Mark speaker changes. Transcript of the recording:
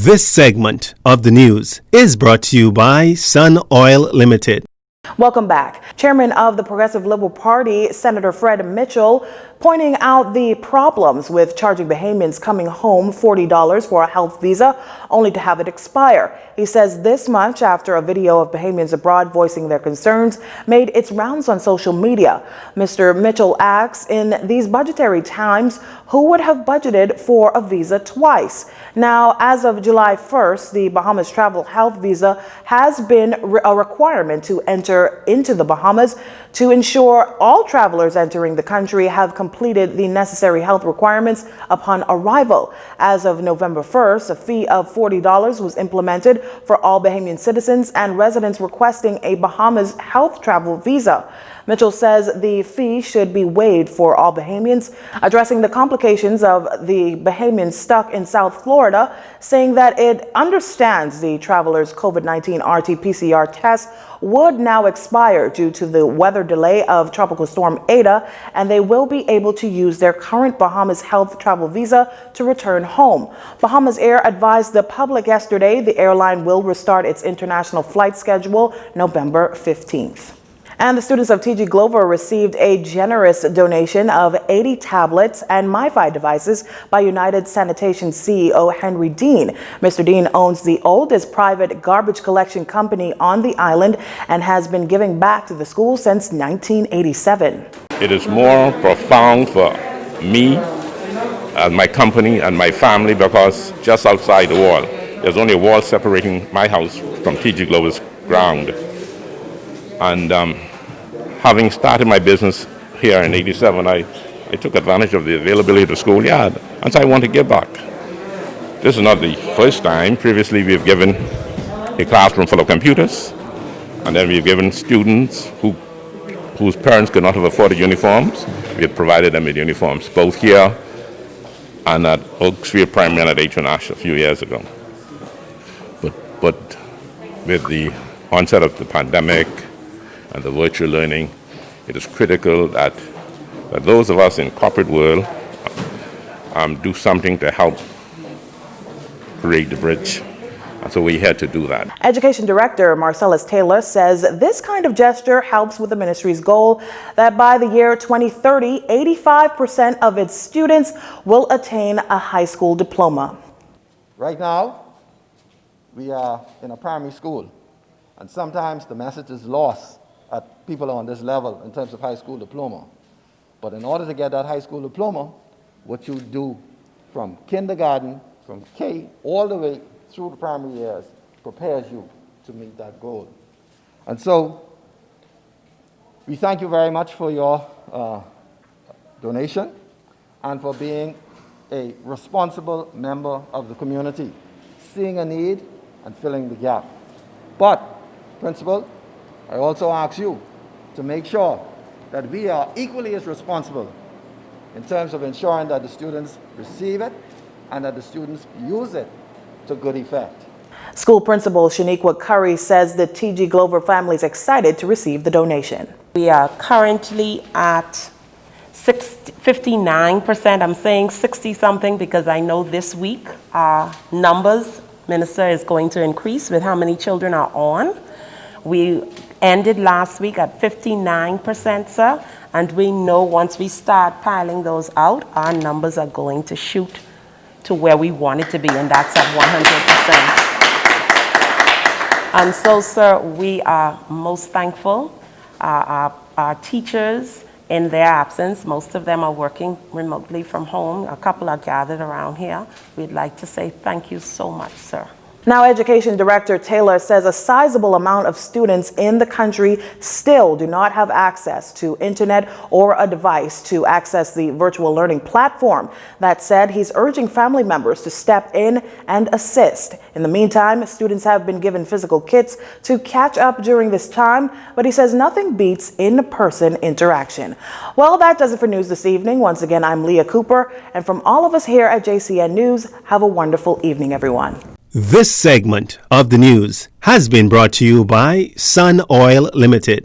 Speaker 1: This segment of the news is brought to you by Sun Oil Limited.
Speaker 2: Welcome back. Chairman of the Progressive Liberal Party, Senator Fred Mitchell, pointing out the problems with charging Bahamians coming home $40 for a health visa only to have it expire. He says this much after a video of Bahamians abroad voicing their concerns made its rounds on social media. Mr. Mitchell asks, in these budgetary times, who would have budgeted for a visa twice? Now, as of July 1st, the Bahamas Travel Health Visa has been a requirement to enter into the Bahamas to ensure all travelers entering the country have completed the necessary health requirements upon arrival. As of November 1st, a fee of $40 was implemented for all Bahamian citizens and residents requesting a Bahamas health travel visa. Mitchell says the fee should be waived for all Bahamians, addressing the complications of the Bahamians stuck in South Florida, saying that it understands the travelers' COVID-19 RT-PCR test would now expire due to the weather delay of Tropical Storm Ada, and they will be able to use their current Bahamas health travel visa to return home. Bahamas Air advised the public yesterday the airline will restart its international flight schedule November 15th. And the students of TG Glover received a generous donation of 80 tablets and MiFi devices by United Sanitation CEO Henry Dean. Mr. Dean owns the oldest private garbage collection company on the island and has been giving back to the school since 1987.
Speaker 3: It is more profound for me and my company and my family because just outside the wall, there's only a wall separating my house from TG Glover's ground. And having started my business here in '87, I took advantage of the availability of the schoolyard, and so I want to give back. This is not the first time. Previously, we've given a classroom full of computers, and then we've given students whose parents could not have afforded uniforms. We have provided them with uniforms, both here and at Oaksfield Primary and at H1 Ash a few years ago. But with the onset of the pandemic and the virtual learning, it is critical that those of us in corporate world do something to help create the bridge. And so we're here to do that.
Speaker 2: Education Director Marcellus Taylor says this kind of gesture helps with the ministry's goal that by the year 2030, 85% of its students will attain a high school diploma.
Speaker 4: Right now, we are in a primary school, and sometimes the message is lost at people on this level in terms of high school diploma. But in order to get that high school diploma, what you do from kindergarten, from K, all the way through the primary years, prepares you to meet that goal. And so, we thank you very much for your donation and for being a responsible member of the community, seeing a need and filling the gap. But, Principal, I also ask you to make sure that we are equally as responsible in terms of ensuring that the students receive it and that the students use it to good effect.
Speaker 2: School Principal Shaniqua Curry says the TG Glover family is excited to receive the donation.
Speaker 5: We are currently at 59%. I'm saying 60-something because I know this week our numbers, Minister, is going to increase with how many children are on. We ended last week at 59%, sir, and we know once we start piling those out, our numbers are going to shoot to where we want it to be, and that's at 100%. And so, sir, we are most thankful. Our teachers, in their absence, most of them are working remotely from home. A couple are gathered around here. We'd like to say thank you so much, sir.
Speaker 2: Now, Education Director Taylor says a sizable amount of students in the country still do not have access to internet or a device to access the virtual learning platform. That said, he's urging family members to step in and assist. In the meantime, students have been given physical kits to catch up during this time, but he says nothing beats in-person interaction. Well, that does it for news this evening. Once again, I'm Leah Cooper, and from all of us here at JCN News, have a wonderful evening, everyone.
Speaker 1: This segment of the news has been brought to you by Sun Oil Limited.